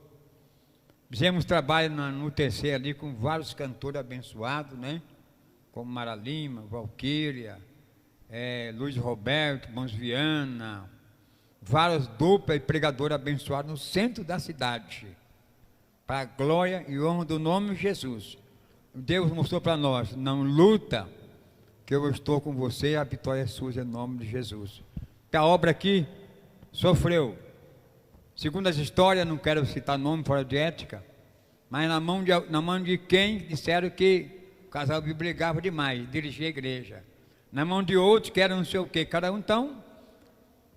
Fizemos trabalho no TC ali com vários cantores abençoados, né? Como Mara Lima, Valquíria, Luiz Roberto, Bons Viana, várias duplas e pregadores abençoados no centro da cidade, para a glória e honra do nome de Jesus. Deus mostrou para nós, não luta, que eu estou com você, a vitória é sua em nome de Jesus. A obra aqui sofreu, segundo as histórias, não quero citar nome fora de ética, mas na mão de quem disseram que o casal brigava demais, dirigia a igreja. Na mão de outros que eram não sei o quê, cada um então,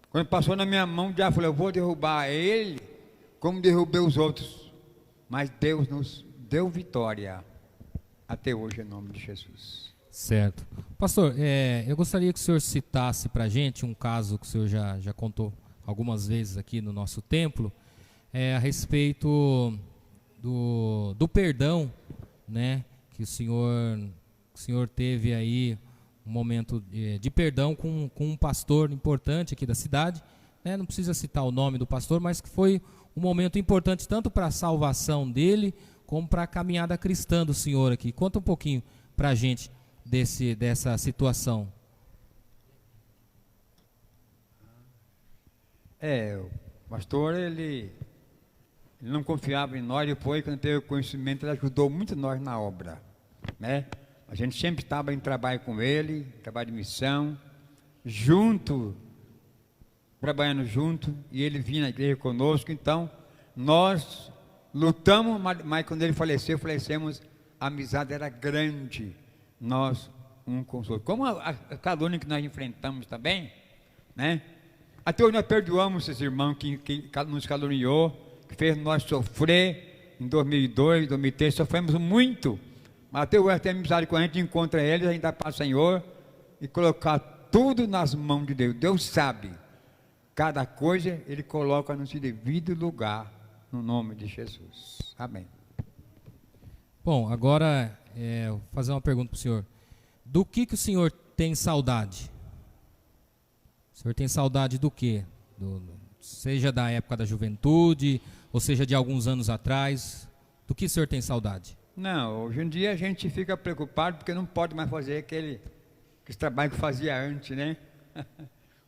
quando passou na minha mão, já falou, eu vou derrubar ele, como derrubei os outros. Mas Deus nos deu vitória até hoje, em nome de Jesus.
Certo. Pastor, eu gostaria que o senhor citasse para a gente um caso que o senhor já contou algumas vezes aqui no nosso templo, a respeito do perdão, né, que o senhor teve aí um momento de perdão com um pastor importante aqui da cidade, né, não precisa citar o nome do pastor, mas que foi um momento importante tanto para a salvação dele, como para a caminhada cristã do senhor aqui. Conta um pouquinho para a gente dessa situação.
O pastor, ele não confiava em nós, depois, quando teve o conhecimento, ele ajudou muito nós na obra, né? A gente sempre estava em trabalho com ele, trabalho de missão, junto, trabalhando junto, e ele vinha na igreja conosco. Então, nós lutamos, mas quando ele faleceu, falecemos, a amizade era grande, nós um com os outros. Como a calúnia que nós enfrentamos também, né? Até hoje nós perdoamos esses irmãos que nos caluniou, que fez nós sofrer em 2002, 2003, sofremos muito. Mas até hoje tem amizade com a gente, encontra eles, a gente dá para o Senhor e colocar tudo nas mãos de Deus. Deus sabe, cada coisa Ele coloca no seu devido lugar, no nome de Jesus. Amém.
Bom, agora vou fazer uma pergunta para o senhor. Do que o senhor tem saudade? O senhor tem saudade do quê? Seja da época da juventude, ou seja de alguns anos atrás, do que o senhor tem saudade?
Não, hoje em dia a gente fica preocupado porque não pode mais fazer aquele trabalho que fazia antes, né?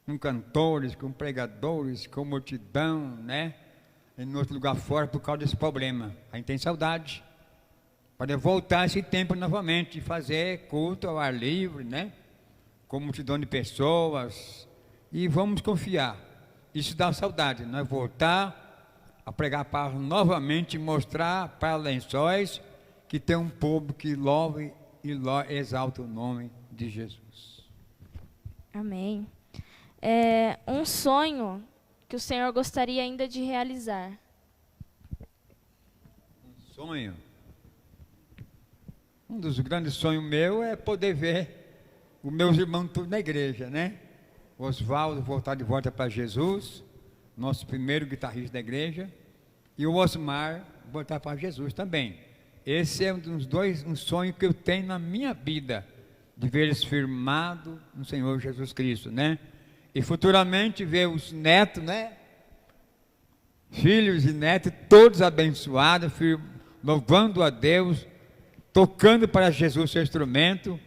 Com cantores, com pregadores, com multidão, né? Em outro lugar fora por causa desse problema. A gente tem saudade. Para voltar esse tempo novamente, fazer culto ao ar livre, né? Com multidão de pessoas. E vamos confiar. Isso dá saudade, nós voltar a pregar a palavra novamente, mostrar para Lençóis que tem um povo que louva e exalta o nome de Jesus.
Amém. Um sonho que o Senhor gostaria ainda de realizar.
Um sonho? Um dos grandes sonhos meu é poder ver os meus irmãos todos na igreja, né? Oswaldo voltar de volta para Jesus, nosso primeiro guitarrista da igreja, e o Osmar voltar para Jesus também. Esse é um sonho que eu tenho na minha vida, de ver eles firmados no Senhor Jesus Cristo, né? E futuramente ver os netos, né? Filhos e netos, todos abençoados, louvando a Deus, tocando para Jesus seu instrumento.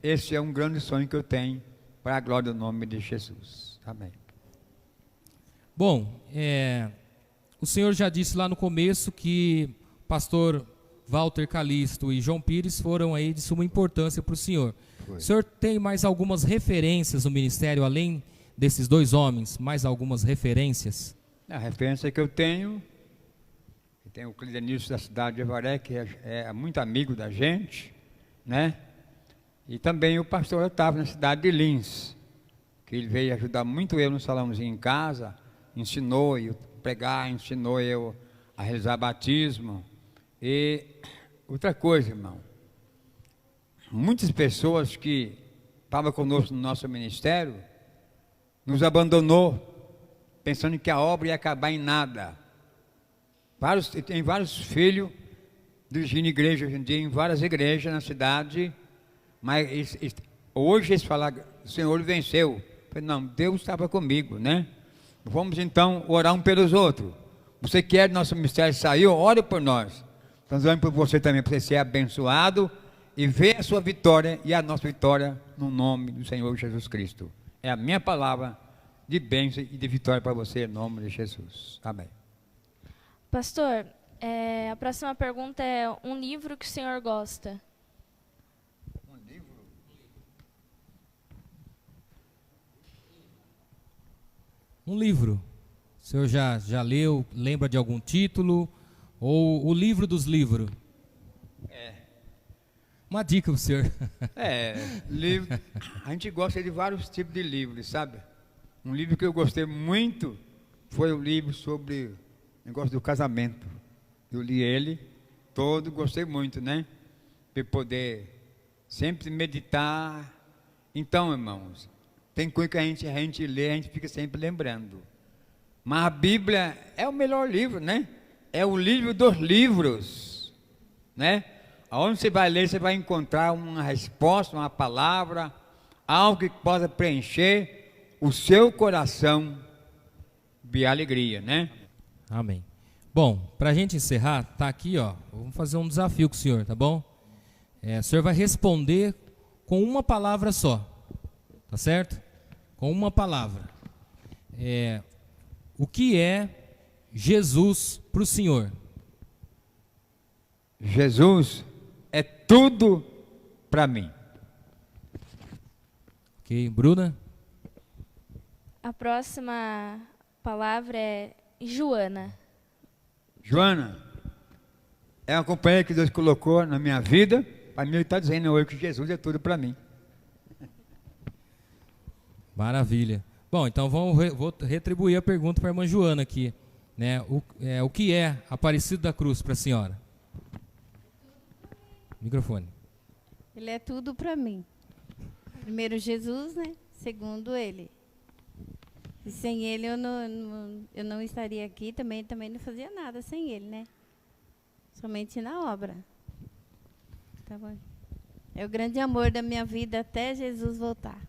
Esse é um grande sonho que eu tenho, para a glória do nome de Jesus. Amém.
Bom, o senhor já disse lá no começo que pastor Walter Calisto e João Pires foram aí de suma importância para o senhor. Foi. O senhor tem mais algumas referências no ministério, além desses dois homens, mais algumas referências?
A referência que eu tenho o Clidenilson da cidade de Avaré, que é muito amigo da gente, né? E também o pastor Otávio na cidade de Lins, que ele veio ajudar muito eu no salãozinho em casa, ensinou eu a pregar, ensinou eu a realizar batismo. E outra coisa, irmão, muitas pessoas que estavam conosco no nosso ministério nos abandonou pensando que a obra ia acabar em nada. Tem vários filhos dirigindo igreja hoje em dia, em várias igrejas na cidade, mas hoje eles falaram, o Senhor venceu. Eu falei, não, Deus estava comigo, né? Vamos então orar um pelos outros. Você quer nosso ministério sair? Ore por nós. Estamos orando por você também, para você ser abençoado e ver a sua vitória e a nossa vitória no nome do Senhor Jesus Cristo. É a minha palavra de bênção e de vitória para você, em nome de Jesus. Amém.
Pastor, a próxima pergunta é um livro que o senhor gosta.
Um livro. O senhor já leu, lembra de algum título? Ou o livro dos livros? Uma dica para o senhor.
Livro. A gente gosta de vários tipos de livros, sabe? Um livro que eu gostei muito foi o livro sobre o negócio do casamento. Eu li ele todo, gostei muito, né? Para poder sempre meditar. Então, irmãos, tem coisa que a gente lê, a gente fica sempre lembrando. Mas a Bíblia é o melhor livro, né? É o livro dos livros, né? Aonde você vai ler, você vai encontrar uma resposta, uma palavra, algo que possa preencher o seu coração de alegria, né?
Amém. Bom, para a gente encerrar, tá aqui, ó. Vamos fazer um desafio com o senhor, tá bom? O senhor vai responder com uma palavra só, tá certo? Com uma palavra. O que é Jesus para o senhor?
Jesus é tudo para mim.
Ok, Bruna?
A próxima palavra é Joana.
Joana é uma companheira que Deus colocou na minha vida. Para mim, Ele está dizendo hoje que Jesus é tudo para mim.
Maravilha. Bom, então vou retribuir a pergunta para a irmã Joana aqui, né? O que é Aparecido da Cruz para a senhora? Microfone.
Ele é tudo para mim. Primeiro Jesus, né? Segundo Ele. E sem Ele eu não estaria aqui, também não fazia nada sem Ele, né? Somente na obra. Tá bom? É o grande amor da minha vida até Jesus voltar.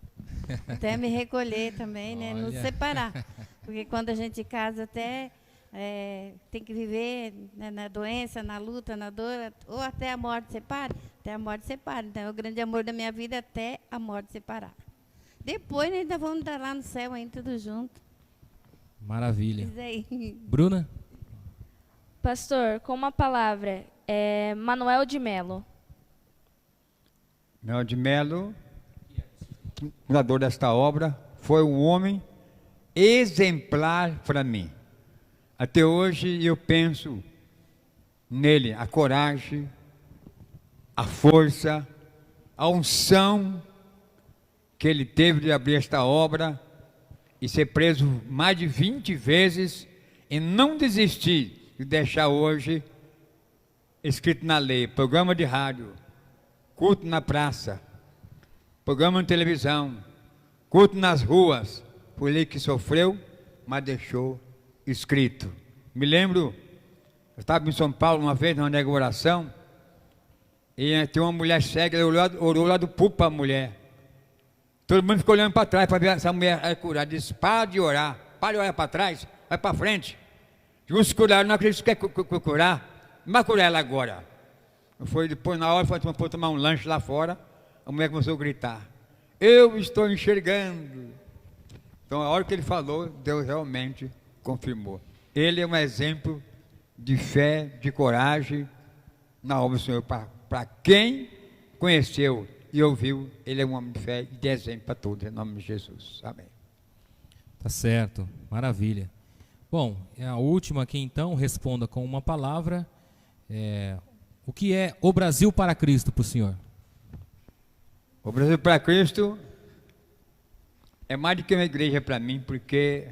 Até me recolher também, né? Nos separar. Porque quando a gente casa até tem que viver, né, na doença, na luta, na dor, ou até a morte separa, até a morte separa. Então é o grande amor da minha vida até a morte separar. Depois nós ainda vamos estar lá no céu ainda tudo junto.
Maravilha.
Isso aí.
Bruna?
Pastor, com uma palavra, Manuel de Melo.
Manuel de Melo, fundador desta obra, foi um homem exemplar para mim. Até hoje eu penso nele, a coragem, a força, a unção que ele teve de abrir esta obra e ser preso mais de 20 vezes e não desistir de deixar hoje escrito na lei, programa de rádio, culto na praça, programa de televisão, culto nas ruas. Foi ele que sofreu, mas deixou escrito. Me lembro, eu estava em São Paulo uma vez, numa oração, e tinha uma mulher cega, ela orou lá do púlpito para a mulher. Todo mundo ficou olhando para trás para ver essa mulher era curada. Disse, para de orar para trás, vai para frente. Justos curaram, não acredito que quer curar, não vai curar ela agora. Foi depois, na hora, foi tomar um lanche lá fora, a mulher começou a gritar, eu estou enxergando. Então, a hora que ele falou, Deus realmente confirmou. Ele é um exemplo de fé, de coragem na obra do Senhor. Para quem conheceu e ouviu, ele é um homem de fé e de exemplo para todos, em nome de Jesus. Amém.
Tá certo, maravilha. Bom, a última aqui então, responda com uma palavra. O que é o Brasil para Cristo para o senhor?
O Brasil para Cristo é mais do que uma igreja para mim, porque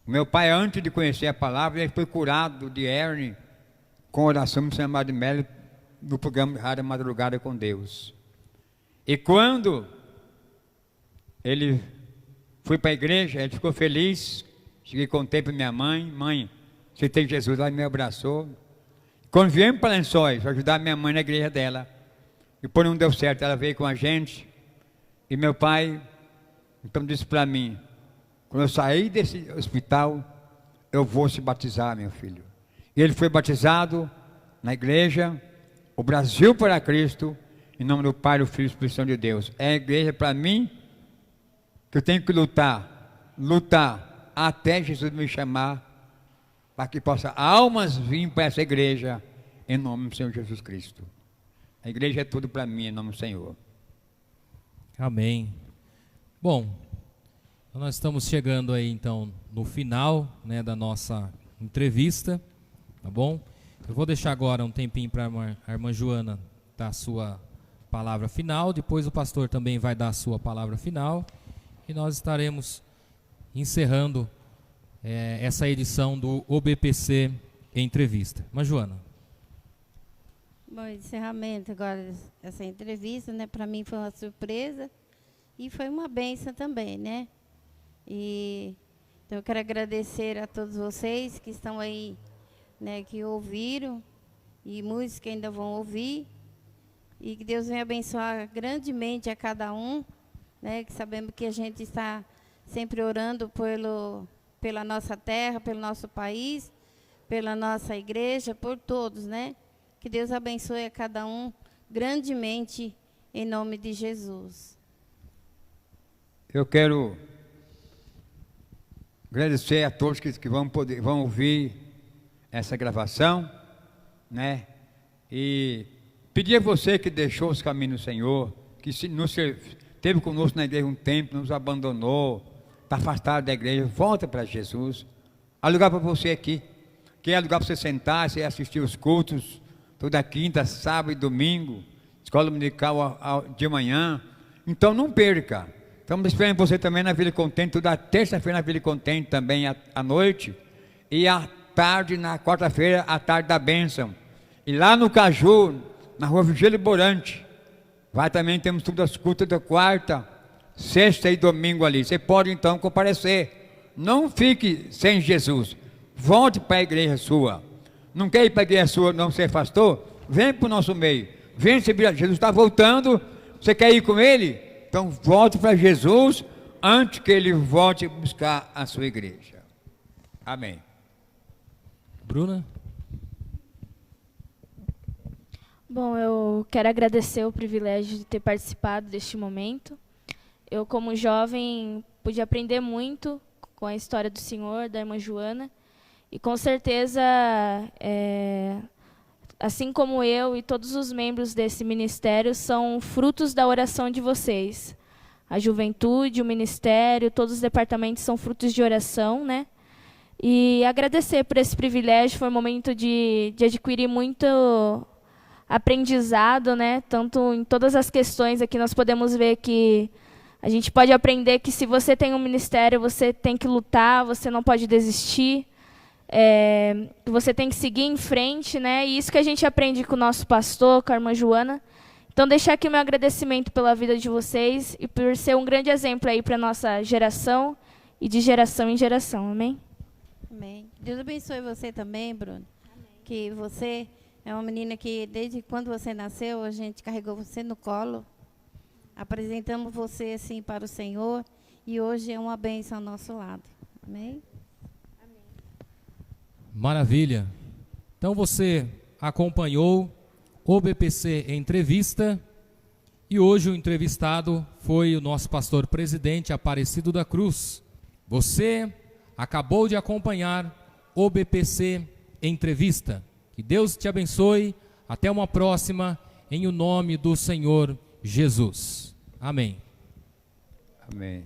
meu pai, antes de conhecer a palavra, ele foi curado de hérnia com oração do Senhor de Melo, no programa de Rádio Madrugada com Deus. E quando ele Fui para a igreja, ele ficou feliz. Cheguei, contei para minha mãe: mãe, você tem Jesus? Ela me abraçou. Quando viemos para Lençóis, para ajudar minha mãe na igreja dela, e por não deu certo, ela veio com a gente. E meu pai, então, disse para mim: quando eu sair desse hospital, eu vou se batizar, meu filho. E ele foi batizado na igreja, o Brasil para Cristo, em nome do Pai, do Filho e do Espírito Santo de Deus. É a igreja para mim, que eu tenho que lutar até Jesus me chamar, para que possa almas vir para essa igreja, em nome do Senhor Jesus Cristo. A igreja é tudo para mim, em nome do Senhor.
Amém. Bom, nós estamos chegando aí então no final, né, da nossa entrevista, tá bom? Eu vou deixar agora um tempinho para a irmã Joana dar a sua palavra final, depois o pastor também vai dar a sua palavra final, e nós estaremos encerrando essa edição do OBPC Entrevista. Irmã Joana.
Bom, encerramento agora essa entrevista, né? Para mim foi uma surpresa e foi uma bênção também, né? E então eu quero agradecer a todos vocês que estão aí, né? Que ouviram e muitos que ainda vão ouvir, e que Deus venha abençoar grandemente a cada um, né? Que sabemos que a gente está sempre orando pela nossa terra, pelo nosso país, pela nossa igreja, por todos, né? Que Deus abençoe a cada um grandemente, em nome de Jesus.
Eu quero agradecer a todos que vão ouvir essa gravação, né? E pedir a você que deixou os caminhos do Senhor, que esteve conosco na igreja um tempo, nos abandonou, está afastado da igreja, volta para Jesus. Há lugar para você aqui, que é lugar para você sentar, você assistir os cultos, toda quinta, sábado e domingo, escola dominical de manhã. Então não perca. Estamos esperando você também na Vila Contente, toda terça-feira na Vila Contente também à noite, e à tarde, na quarta-feira, à tarde da bênção. E lá no Caju, na rua Vigílio Borante, vai também, temos todas as cultas da quarta, sexta e domingo ali. Você pode então comparecer. Não fique sem Jesus. Volte para a igreja sua. Não quer ir para a igreja sua, não se afastou? Vem para o nosso meio. Vem receber. Jesus está voltando. Você quer ir com ele? Então volte para Jesus antes que ele volte buscar a sua igreja. Amém.
Bruna?
Bom, eu quero agradecer o privilégio de ter participado deste momento. Eu, como jovem, pude aprender muito com a história do Senhor, da irmã Joana. E, com certeza, assim como eu e todos os membros desse ministério, são frutos da oração de vocês. A juventude, o ministério, todos os departamentos são frutos de oração, né? E agradecer por esse privilégio. Foi um momento de adquirir muito aprendizado, né? Tanto em todas as questões aqui, nós podemos ver que a gente pode aprender que se você tem um ministério, você tem que lutar, você não pode desistir, você tem que seguir em frente, né? E isso que a gente aprende com o nosso pastor, com a irmã Joana. Então, deixar aqui o meu agradecimento pela vida de vocês e por ser um grande exemplo aí para a nossa geração e de geração em geração. Amém?
Amém. Deus abençoe você também, Bruno. Amém. Que você é uma menina que, desde quando você nasceu, a gente carregou você no colo. Apresentamos você assim para o Senhor e hoje é uma bênção ao nosso lado. Amém?
Amém.
Maravilha. Então você acompanhou o BPC Entrevista e hoje o entrevistado foi o nosso pastor presidente Aparecido da Cruz. Você acabou de acompanhar o BPC Entrevista. Que Deus te abençoe. Até uma próxima, em o nome do Senhor Jesus. Amém.
Amém.